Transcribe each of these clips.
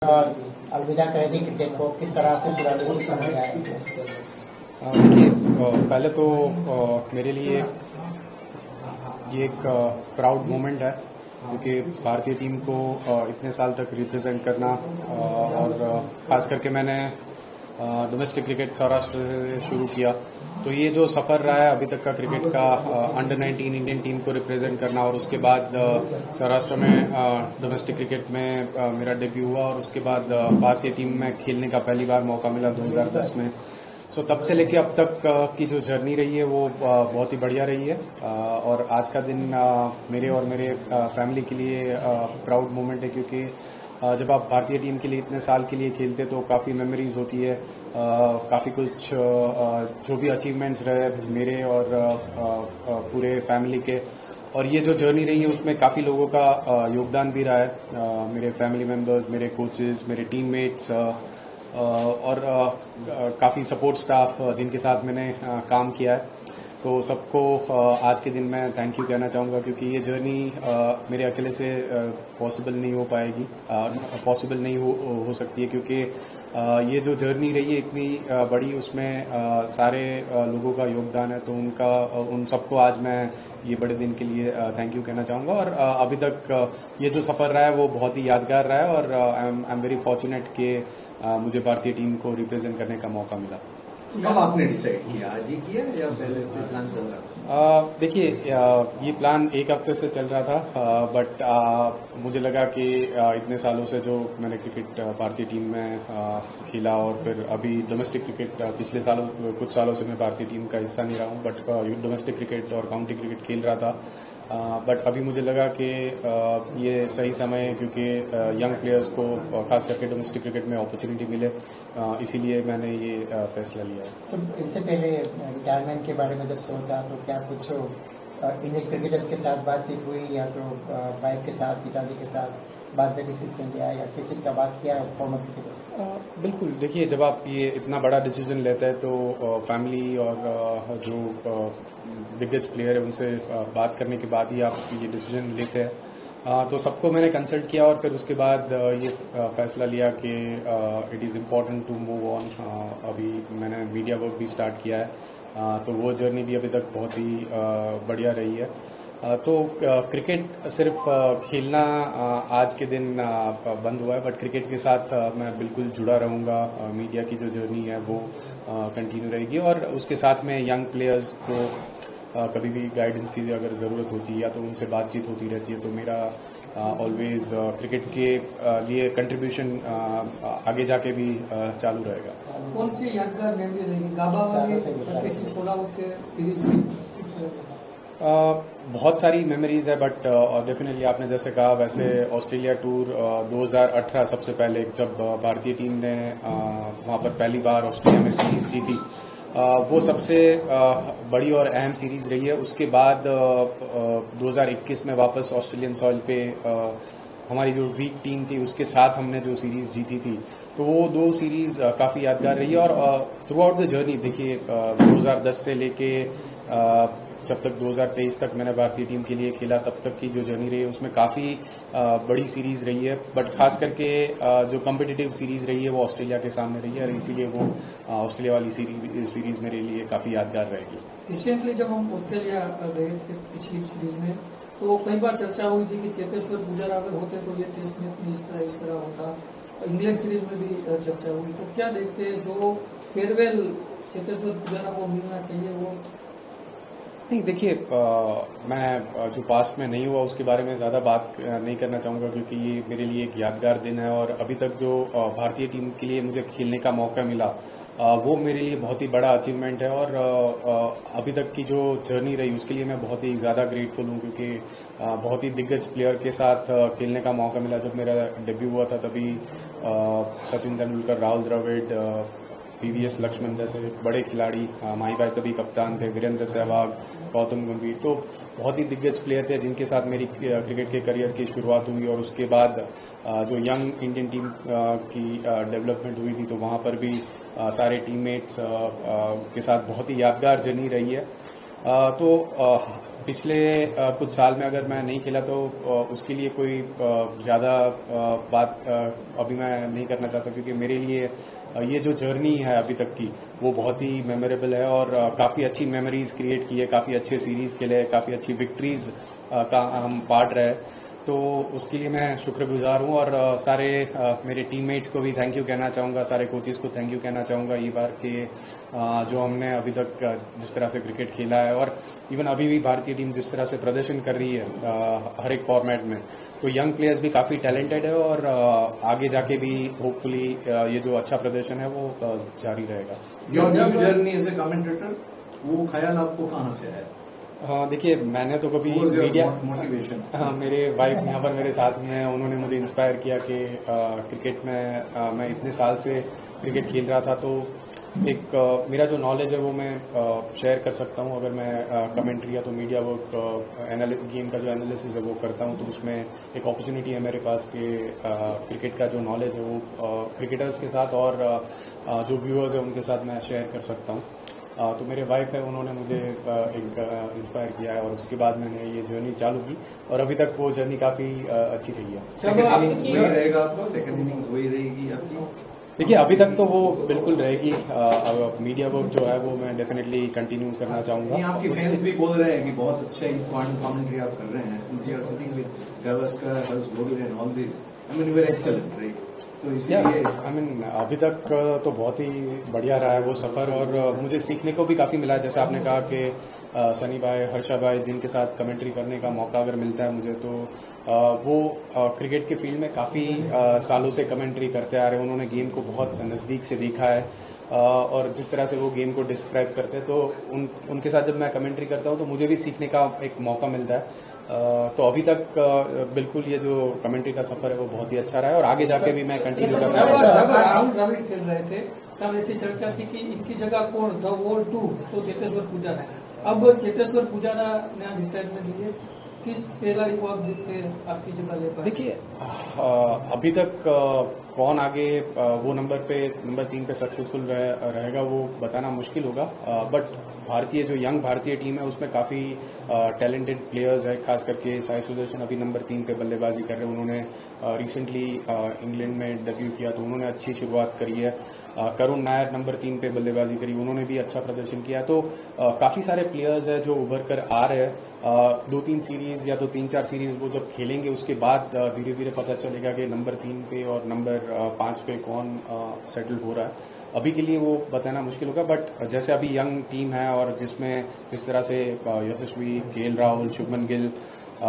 और अलविदा कह दी क्रिकेट को, किस तरह से पूरा डिसीजन लिया है? देखिए, पहले तो मेरे लिए ये एक प्राउड मोमेंट है क्योंकि भारतीय टीम को इतने साल तक रिप्रेजेंट करना और खास करके मैंने डोमेस्टिक क्रिकेट सौराष्ट्र से शुरू किया, तो ये जो सफर रहा है अभी तक का क्रिकेट का अंडर 19 इंडियन टीम को रिप्रेजेंट करना और उसके बाद सौराष्ट्र में डोमेस्टिक क्रिकेट में मेरा डेब्यू हुआ और उसके बाद भारतीय टीम में खेलने का पहली बार मौका मिला 2010 में। सो तब से लेके अब तक की जो जर्नी रही है वो बहुत ही बढ़िया रही है और आज का दिन मेरे और मेरे फैमिली के लिए प्राउड मोमेंट है क्योंकि जब आप भारतीय टीम के लिए इतने साल के लिए खेलते तो काफ़ी मेमोरीज होती है, काफ़ी कुछ जो भी अचीवमेंट्स रहे मेरे और पूरे फैमिली के, और ये जो जर्नी रही है उसमें काफ़ी लोगों का योगदान भी रहा है, मेरे फैमिली मेंबर्स, मेरे कोचेस, मेरे टीममेट्स और काफ़ी सपोर्ट स्टाफ जिनके साथ मैंने काम किया है। तो सबको आज के दिन मैं थैंक यू कहना चाहूँगा क्योंकि ये जर्नी मेरे अकेले से पॉसिबल नहीं हो पाएगी, पॉसिबल नहीं हो सकती है क्योंकि ये जो जर्नी रही है इतनी बड़ी, उसमें सारे लोगों का योगदान है, तो उन सबको आज मैं ये बड़े दिन के लिए थैंक यू कहना चाहूँगा। और अभी तक ये जो सफ़र रहा है वो बहुत ही यादगार रहा है और आई एम वेरी फॉर्चुनेट कि मुझे भारतीय टीम को रिप्रेजेंट करने का मौका मिला। कब आपने डिसाइड किया, आज ही किया या पहले से प्लान चल रहा था? देखिए, ये प्लान एक हफ्ते से चल रहा था, बट मुझे लगा कि इतने सालों से जो मैंने क्रिकेट भारतीय टीम में खेला और फिर अभी डोमेस्टिक क्रिकेट पिछले कुछ सालों से मैं भारतीय टीम का हिस्सा नहीं रहा हूँ, बट डोमेस्टिक क्रिकेट और काउंटी क्रिकेट खेल रहा था, बट अभी मुझे लगा कि ये सही समय है क्योंकि यंग प्लेयर्स को खास करके डोमेस्टिक क्रिकेट में अपॉर्चुनिटी मिले, इसीलिए मैंने ये फैसला लिया है। इससे पहले रिटायरमेंट के बारे में जब सोचा तो क्या कुछ इंडियन क्रिकेटर्स के साथ बातचीत हुई या तो वाइफ के साथ, पिताजी के साथ बाद में डिसीजन लिया या किसी का बात किया फॉर्मर क्रिकेटर्स? बिल्कुल, देखिए, जब आप ये इतना बड़ा डिसीजन लेते हैं तो फैमिली और जो दिग्गज प्लेयर है उनसे बात करने के बाद ही आप ये डिसीजन लेते हैं। तो सबको मैंने कंसल्ट किया और फिर उसके बाद ये फैसला लिया कि it is important to move on. अभी मैंने मीडिया वर्क भी स्टार्ट किया है, तो वो जर्नी भी अभी तक बहुत ही बढ़िया रही है। तो क्रिकेट सिर्फ खेलना आज के दिन बंद हुआ है, बट क्रिकेट के साथ मैं बिल्कुल जुड़ा रहूँगा। मीडिया की जो जर्नी है वो कंटिन्यू रहेगी और उसके साथ में यंग प्लेयर्स को कभी भी गाइडेंस की अगर ज़रूरत होती है या तो उनसे बातचीत होती रहती है, तो मेरा ऑलवेज क्रिकेट के लिए कंट्रीब्यूशन आगे जाके भी चालू रहेगा। कौन सी यादगार मेमोरी रहेगी गाबा वाली सोलह आउट से सीरीज में? बहुत सारी मेमोरीज है, बट डेफिनेटली आपने जैसे कहा वैसे ऑस्ट्रेलिया टूर 2018 सबसे पहले जब भारतीय टीम ने वहां पर पहली बार ऑस्ट्रेलिया में सीरीज जीती, वो सबसे बड़ी और अहम सीरीज रही है। उसके बाद 2021 में वापस ऑस्ट्रेलियन सॉइल पे हमारी जो वीक टीम थी उसके साथ हमने जो सीरीज जीती थी, तो वो दो सीरीज काफ़ी यादगार रही है। और थ्रू आउट द जर्नी देखिए, 2010 से लेके जब तक 2023 तक मैंने भारतीय टीम के लिए खेला, तब तक की जो जर्नी रही है उसमें काफ़ी बड़ी सीरीज रही है, बट खास करके जो कॉम्पिटिटिव सीरीज रही है वो ऑस्ट्रेलिया के सामने रही है और इसीलिए वो ऑस्ट्रेलिया वाली सीरीज मेरे लिए काफ़ी यादगार रहेगी। रिसेंटली जब हम ऑस्ट्रेलिया गए थे पिछली सीरीज में, तो कई बार चर्चा हुई थी कि चेतेश्वर पुजारा अगर होते तो ये टेस्ट में इस तरह होता। इंग्लैंड सीरीज में भी चर्चा हुई, तो क्या देखते हैं जो फेयरवेल चेतेश्वर पुजारा को मिलना चाहिए वो? नहीं, देखिए, मैं जो पास्ट में नहीं हुआ उसके बारे में ज़्यादा बात नहीं करना चाहूँगा क्योंकि ये मेरे लिए एक यादगार दिन है और अभी तक जो भारतीय टीम के लिए मुझे खेलने का मौका मिला वो मेरे लिए बहुत ही बड़ा अचीवमेंट है और अभी तक की जो जर्नी रही उसके लिए मैं बहुत ही ज़्यादा ग्रेटफुल हूँ क्योंकि बहुत ही दिग्गज प्लेयर के साथ खेलने का मौका मिला। जब मेरा डेब्यू हुआ था तभी सचिन तेंदुलकर, राहुल द्रविड़, PVS लक्ष्मण जैसे बड़े खिलाड़ी, माही भाई तभी कप्तान थे, वीरेंद्र सहवाग, गौतम गंभीर, तो बहुत ही दिग्गज प्लेयर थे जिनके साथ मेरी क्रिकेट के करियर की शुरुआत हुई। और उसके बाद जो यंग इंडियन टीम की डेवलपमेंट हुई थी, तो वहाँ पर भी सारे टीममेट्स के साथ बहुत ही यादगार जर्नी रही है। तो पिछले कुछ साल में अगर मैं नहीं खेला तो उसके लिए कोई ज़्यादा बात अभी मैं नहीं करना चाहता, क्योंकि मेरे लिए ये जो जर्नी है अभी तक की वो बहुत ही मेमोरेबल है और काफ़ी अच्छी मेमोरीज क्रिएट की है, काफ़ी अच्छे सीरीज खेले, काफ़ी अच्छी विक्ट्रीज का हम पार्ट रहे। तो उसके लिए मैं शुक्रगुजार हूँ और सारे मेरे टीममेट्स को भी थैंक यू कहना चाहूँगा, सारे कोचेस को थैंक यू कहना चाहूँगा ये बार कि जो हमने अभी तक जिस तरह से क्रिकेट खेला है और इवन अभी भी भारतीय टीम जिस तरह से प्रदर्शन कर रही है हर एक फॉर्मेट में, तो यंग प्लेयर्स भी काफ़ी टैलेंटेड है और आगे जाके भी होपफुली ये जो अच्छा प्रदर्शन है वो जारी रहेगा। Your new journey as a commentator, वो ख्याल आपको कहाँ से आया? हाँ, देखिए मैंने तो कभी मीडिया मोटिवेशन, हाँ, मेरे वाइफ यहाँ पर मेरे साथ में है, उन्होंने मुझे इंस्पायर किया कि क्रिकेट में मैं इतने साल से क्रिकेट खेल रहा था, तो एक मेरा जो नॉलेज है वो मैं शेयर कर सकता हूँ। अगर मैं कमेंट्री या तो मीडिया वर्क गेम का जो एनालिसिस है वो करता हूँ, तो उसमें एक अपॉर्चुनिटी है मेरे पास कि क्रिकेट का जो नॉलेज है वो क्रिकेटर्स के साथ और जो व्यूअर्स है उनके साथ मैं शेयर कर सकता हूँ। तो मेरे वाइफ है, उन्होंने मुझे एक इंस्पायर किया है और उसके बाद मैंने ये जर्नी चालू की और अभी तक वो जर्नी काफ़ी अच्छी रही है। सेकंड इनिंग्स वही रहेगा आपका? सेकंड इनिंग्स वही रहेगी आपकी? देखिए अभी तक तो वो बिल्कुल रहेगी। मीडिया वर्क जो है वो मैं डेफिनेटली कंटिन्यू करना चाहूंगा। आपके फैंस भी बोल रहे हैं कि बहुत अच्छा कमेंट्री आप कर रहे हैं, since you are sitting with Gavaskar, Harsha Bhogle and all this, I mean you are excellent, right? तो इसलिए आई मीन अभी तक तो बहुत ही बढ़िया रहा है वो सफर और मुझे सीखने को भी काफी मिला है। जैसे आपने कहा कि सनी भाई, हर्षा भाई, जिनके साथ कमेंट्री करने का मौका अगर मिलता है मुझे, तो वो क्रिकेट के फील्ड में काफी सालों से कमेंट्री करते आ रहे हैं। उन्होंने गेम को बहुत नजदीक से देखा है और जिस तरह से वो गेम को डिस्क्राइब करते हैं, तो उनके साथ जब मैं कमेंट्री करता हूँ तो मुझे भी सीखने का एक मौका मिलता है। तो अभी तक बिल्कुल ये जो कमेंट्री का सफर है वो बहुत ही अच्छा रहा है और आगे जाके भी मैं कंटिन्यू करना चाहूँगा। जब राहुल द्रविड़ खेल रहे थे तब ऐसी चर्चा थी कि इनकी जगह कौन, द वॉल 2 तो चेतेश्वर पुजारा। अब चेतेश्वर पुजारा ने रिटायरमेंट ली है, किस खिलाड़ी को आप देखते हैं आपकी जगह ले पाए? देखिए अभी तक कौन आगे वो नंबर 3 पे सक्सेसफुल रहेगा वो बताना मुश्किल होगा, बट भारतीय जो यंग भारतीय टीम है उसमें काफी टैलेंटेड प्लेयर्स है। खास करके साई सुदर्शन अभी नंबर 3 पे बल्लेबाजी कर रहे हैं। उन्होंने रिसेंटली इंग्लैंड में डेब्यू किया तो उन्होंने अच्छी शुरुआत करी है। करुण नायर नंबर 3 पे बल्लेबाजी करी, उन्होंने भी अच्छा प्रदर्शन किया। तो काफी सारे प्लेयर्स है जो उभर कर आ रहे हैं। 2-3 सीरीज या तो 3-4 सीरीज वो जब खेलेंगे उसके बाद धीरे धीरे पता चलेगा कि नंबर 3 पे और नंबर 5 पे कौन सेटल हो रहा है। अभी के लिए वो बताना मुश्किल होगा, बट जैसे अभी यंग टीम है और जिसमें जिस तरह से यशस्वी, केएल राहुल, शुभमन गिल,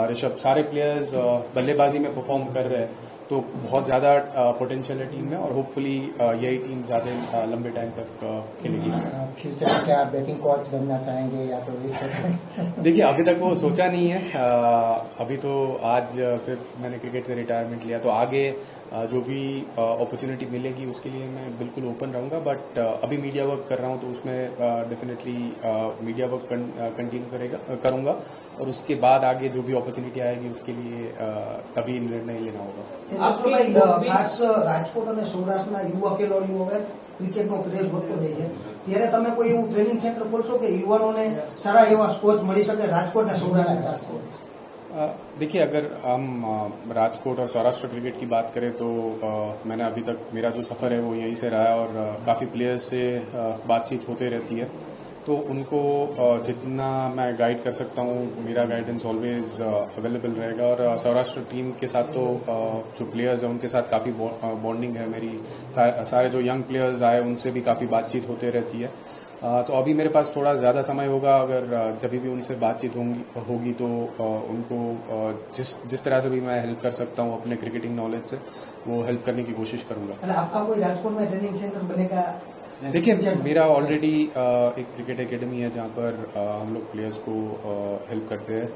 ऋषभ, सारे प्लेयर्स बल्लेबाजी में परफॉर्म कर रहे हैं, तो बहुत ज्यादा पोटेंशियल है टीम में और होपफुली यही टीम ज्यादा लंबे टाइम तक खेलेगी। फ्यूचर में क्या बैटिंग कोच बनना चाहेंगे या तो इस तरह? देखिए अभी तक वो सोचा नहीं है। अभी तो आज सिर्फ मैंने क्रिकेट से रिटायरमेंट लिया, तो आगे जो भी अपॉर्चुनिटी मिलेगी उसके लिए मैं बिल्कुल ओपन रहूंगा, बट अभी मीडिया वर्क कर रहा हूं तो उसमें डेफिनेटली मीडिया वर्क कंटिन्यू करूंगा और उसके बाद आगे जो भी अपॉर्चुनिटी आएगी उसके लिए तभी निर्णय लेना होगा। ખાસ રાજકોટ અને સૌરાષ્ટ્રના યુવા ખેલાડીઓએ ક્રિકેટનો ક્રેઝ વધતો જાય છે, ત્યારે તમે કોઈ એવું ટ્રેનિંગ સેન્ટર ખોલશો કે યુવાનોને સારા એવા કોચ મળી શકે રાજકોટ અને સૌરાષ્ટ્ર? देखिए अगर हम राजकोट और सौराष्ट्र क्रिकेट की बात करें तो मैंने अभी तक मेरा जो सफर है वो यहीं से रहा है और काफी प्लेयर्स से बातचीत होते रहती है, तो उनको जितना मैं गाइड कर सकता हूँ मेरा गाइडेंस ऑलवेज अवेलेबल रहेगा। और सौराष्ट्र टीम के साथ तो जो प्लेयर्स हैं उनके साथ काफी बॉन्डिंग है मेरी। सारे जो यंग प्लेयर्स आए उनसे भी काफी बातचीत होते रहती है। तो अभी मेरे पास थोड़ा ज्यादा समय होगा, अगर जब भी उनसे बातचीत होगी तो उनको जिस तरह से भी मैं हेल्प कर सकता हूँ अपने क्रिकेटिंग नॉलेज से वो हेल्प करने की कोशिश करूंगा। आपका कोई राजकोट में ट्रेनिंग सेंटर बनेगा? देखिए मेरा ऑलरेडी एक क्रिकेट एकेडमी है जहाँ पर हम लोग प्लेयर्स को हेल्प करते हैं।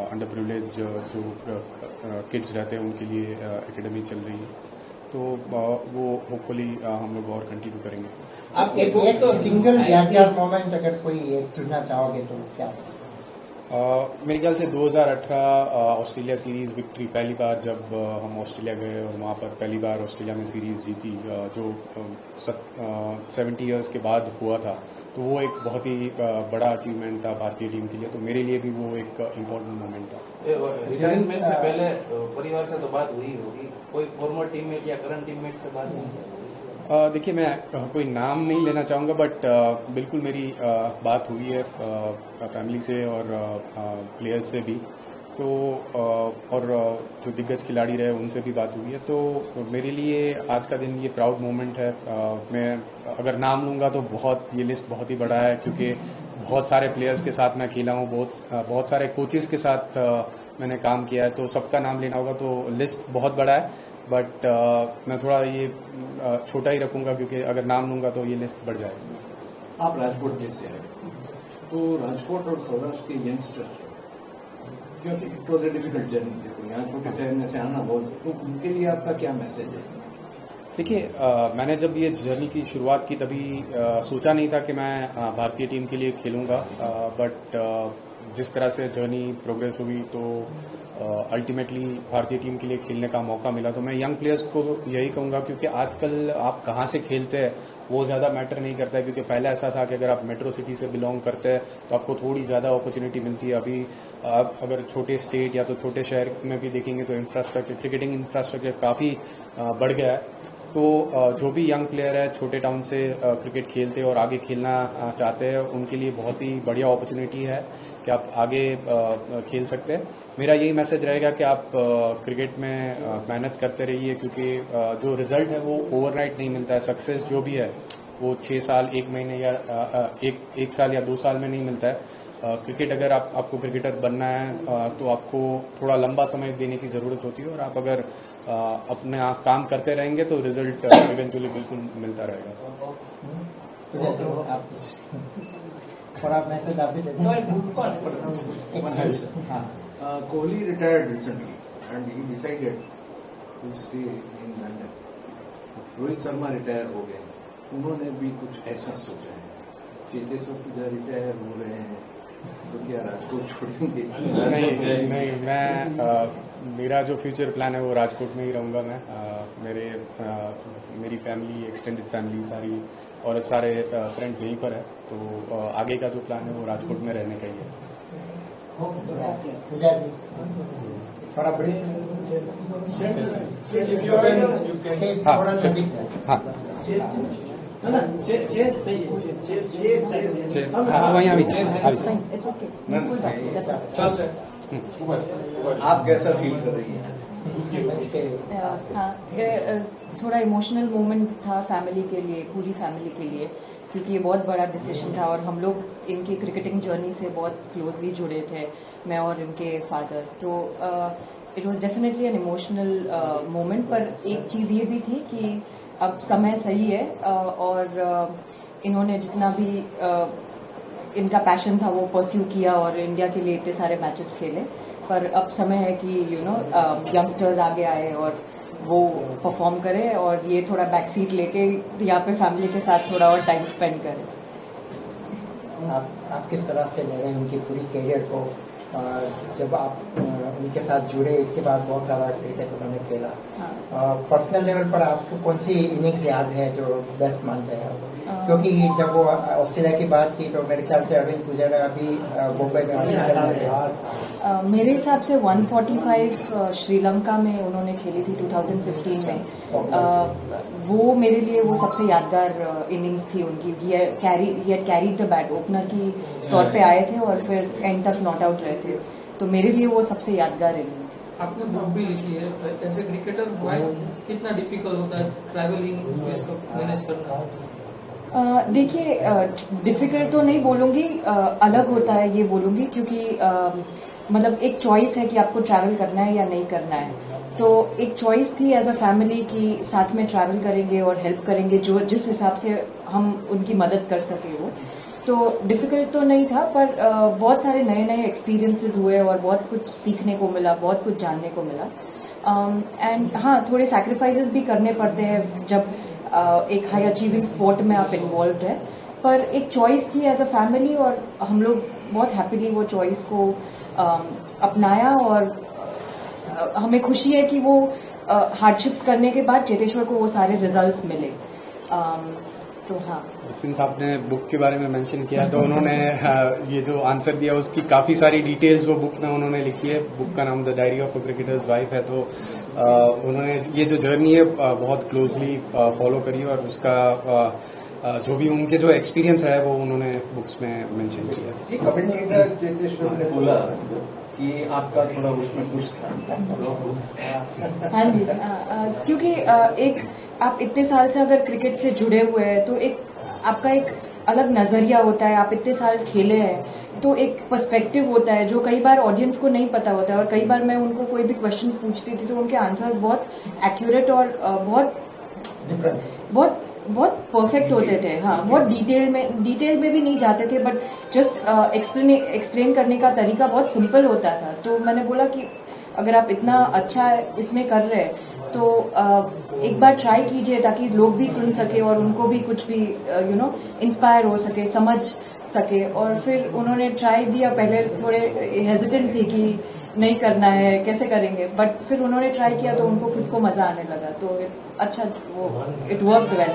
अंडर प्रिविलेज जो किड्स रहते हैं उनके लिए एकेडमी चल रही है, तो वो होपफुली हम लोग और कंटिन्यू करेंगे। आप एक सिंगल यादगार मोमेंट अगर कोई एक चुनना चाहोगे तो क्या? मेरे ख्याल से 2018 ऑस्ट्रेलिया सीरीज विक्ट्री पहली बार जब हम ऑस्ट्रेलिया गए और वहाँ पर पहली बार ऑस्ट्रेलिया में सीरीज जीती जो 70 इयर्स के बाद हुआ था, तो वो एक बहुत ही बड़ा अचीवमेंट था भारतीय टीम के लिए। तो मेरे लिए भी वो एक इम्पोर्टेंट मोमेंट था। रिटायरमेंट से पहले परिवार से तो बात हुई होगी, कोई फॉर्मर टीममेट या करंट टीममेट से बात हुई? देखिए, मैं कोई नाम नहीं लेना चाहूँगा, बट बिल्कुल मेरी बात हुई है फैमिली से और प्लेयर्स से भी, तो और जो दिग्गज खिलाड़ी रहे उनसे भी बात हुई है। तो मेरे लिए आज का दिन ये प्राउड मोमेंट है। मैं अगर नाम लूँगा तो ये लिस्ट बहुत ही बड़ा है, क्योंकि बहुत सारे प्लेयर्स के साथ मैं खेला हूँ, बहुत सारे कोचेस के साथ मैंने काम किया है, तो सबका नाम लेना होगा तो लिस्ट बहुत बड़ा है। बट मैं थोड़ा ये छोटा ही रखूंगा, क्योंकि अगर नाम लूंगा तो ये लिस्ट बढ़ जाएगी। आप राजकोट में से आए, तो राजकोट और सौराष्ट्र के यंगस्टर्स, क्योंकि it was a difficult journey, देखो यहाँ छोटे शहर में से आना बहुत, तो उनके लिए आपका क्या मैसेज है? देखिए, मैंने जब ये जर्नी की शुरुआत की तभी सोचा नहीं था कि मैं भारतीय टीम के लिए खेलूंगा, बट जिस तरह से जर्नी प्रोग्रेस हुई तो अल्टीमेटली भारतीय टीम के लिए खेलने का मौका मिला। तो मैं यंग प्लेयर्स को यही कहूंगा, क्योंकि आजकल आप कहाँ से खेलते हैं वो ज़्यादा मैटर नहीं करता है, क्योंकि पहले ऐसा था कि अगर आप मेट्रो सिटी से बिलोंग करते हैं तो आपको थोड़ी ज़्यादा अपॉर्चुनिटी मिलती है। अभी आप अगर छोटे स्टेट या तो छोटे शहर में भी देखेंगे तो इंफ्रास्ट्रक्चर, क्रिकेटिंग इंफ्रास्ट्रक्चर काफ़ी बढ़ गया है। तो जो भी यंग प्लेयर है छोटे टाउन से क्रिकेट खेलते और आगे खेलना चाहते हैं, उनके लिए बहुत ही बढ़िया अपॉर्चुनिटी है कि आप आगे खेल सकते हैं। मेरा यही मैसेज रहेगा कि आप क्रिकेट में मेहनत करते रहिए, क्योंकि जो रिजल्ट है वो ओवरनाइट नहीं मिलता है। सक्सेस जो भी है वो 6 साल, 1 महीने या 1 साल या 2 साल में नहीं मिलता है। क्रिकेट अगर आपको क्रिकेटर बनना है तो आपको थोड़ा लंबा समय देने की ज़रूरत होती है, और आप अगर अपना काम करते रहेंगे तो रिजल्ट इवेंचुअली बिल्कुल मिलता रहेगा। और आप मैसेज आप भी देते हैं। Kohli retired recently and he decided to stay in London. Rohit Sharma retire हो गए, उन्होंने भी कुछ ऐसा सोचा है। चेतेश्वर पुजारा रिटायर हो रहे हैं, तो क्या राजकोट छोड़ेंगे? नहीं, मैं मेरा जो फ्यूचर प्लान है वो राजकोट में ही रहूंगा। मैं मेरी फैमिली, एक्सटेंडेड फैमिली सारी और सारे फ्रेंड्स यहीं पर है, तो आगे का जो प्लान है वो राजकोट में रहने का ही है। पूजा जी, थोड़ा ब्रेक थोड़ा नजदीक जाए। हाँ, वहीं अभी आप कैसा फील कर रही हैं? थोड़ा इमोशनल मोमेंट था फैमिली के लिए, पूरी फैमिली के लिए, क्योंकि ये बहुत बड़ा डिसीजन था और हम लोग इनकी क्रिकेटिंग जर्नी से बहुत क्लोजली जुड़े थे, मैं और इनके फादर। तो it was definitely an emotional moment. पर एक चीज़ ये भी थी कि अब समय सही है और इन्होंने जितना भी इनका पैशन था वो परस्यू किया और इंडिया के लिए इतने सारे मैचेस खेले। पर अब समय है कि यंगस्टर्स आगे आए और वो परफॉर्म करे और ये थोड़ा बैक सीट लेके यहाँ पे फैमिली के साथ थोड़ा और टाइम स्पेंड करें। आप किस तरह से ले रहे हैं उनकी पूरी करियर को? जब आप उनके साथ जुड़े, इसके बाद बहुत सारा क्रिकेट उन्होंने खेला। पर्सनल लेवल पर आपको कौन सी इनिंग्स याद है जो बेस्ट मानते हैं आप? क्योंकि जब वो ऑस्ट्रेलिया की बात की तो मेरे ख्याल से अरविंद पुजारा अभी मुंबई में मेरे हिसाब से 145 श्रीलंका में उन्होंने खेली थी 2015 में। वो मेरे लिए वो सबसे यादगार इनिंग्स थी उनकी। He had carried the bat, opener की तौर पे आए थे और फिर एंड तक नॉट आउट रहे थे। तो मेरे लिए वो सबसे यादगार इनिंग्स। आपने बुक भी लिखी है, ऐसे क्रिकेटर कितना डिफिकल्ट होता है ट्रैवलिंग मैनेज करना? देखिए, डिफिकल्ट तो नहीं बोलूंगी, अलग होता है ये बोलूंगी, क्योंकि मतलब एक चॉइस है कि आपको ट्रैवल करना है या नहीं करना है। तो एक चॉइस थी एज अ फैमिली कि साथ में ट्रैवल करेंगे और हेल्प करेंगे जो जिस हिसाब से हम उनकी मदद कर सके वो। तो डिफिकल्ट तो नहीं था, पर बहुत सारे नए नए एक्सपीरियंसेस हुए और बहुत कुछ सीखने को मिला, बहुत कुछ जानने को मिला। एंड हाँ, थोड़े सैक्रिफाइसेस भी करने पड़ते हैं जब एक हाई अचीविंग स्पोर्ट में आप इन्वॉल्व है। पर एक चॉइस थी एज अ फैमिली और हम लोग बहुत हैप्पीली वो चॉइस को अपनाया और हमें खुशी है कि वो हार्डशिप्स करने के बाद चेतेश्वर को वो सारे रिजल्ट्स मिले। तो हाँ, सिंस आपने बुक के बारे में मेंशन किया तो उन्होंने ये जो आंसर दिया उसकी काफी सारी डिटेल्स वो बुक में उन्होंने लिखी है। बुक का नाम the diary of a cricketers wife है। तो उन्होंने ये जो जर्नी है बहुत क्लोजली फॉलो करी और उसका जो भी उनके जो एक्सपीरियंस है वो उन्होंने बुक्स में मेंशन किया। कमेंटेटर चेतेश्वर ने बोला कि आपका थोड़ा उसमें कुछ था। हाँ जी, क्योंकि एक आप इतने साल से अगर क्रिकेट से जुड़े हुए हैं तो एक आपका एक अलग नजरिया होता है। आप इतने साल खेले हैं तो एक पर्सपेक्टिव होता है जो कई बार ऑडियंस को नहीं पता होता है। और कई बार मैं उनको कोई भी क्वेश्चंस पूछती थी तो उनके आंसर्स बहुत एक्यूरेट और बहुत परफेक्ट होते थे। हाँ, बहुत डिटेल में भी नहीं जाते थे, बट जस्ट एक्सप्लेन करने का तरीका बहुत सिंपल होता था। तो मैंने बोला कि अगर आप इतना अच्छा इसमें कर रहे हैं तो एक बार ट्राई कीजिए ताकि लोग भी सुन सके और उनको भी कुछ भी इंस्पायर हो सके, समझ सके। और फिर उन्होंने ट्राई दिया। पहले थोड़े हेजिटेंट थे कि नहीं करना है, कैसे करेंगे, बट फिर उन्होंने ट्राई किया तो उनको खुद को मजा आने लगा। तो अच्छा वो इट वर्क वेल।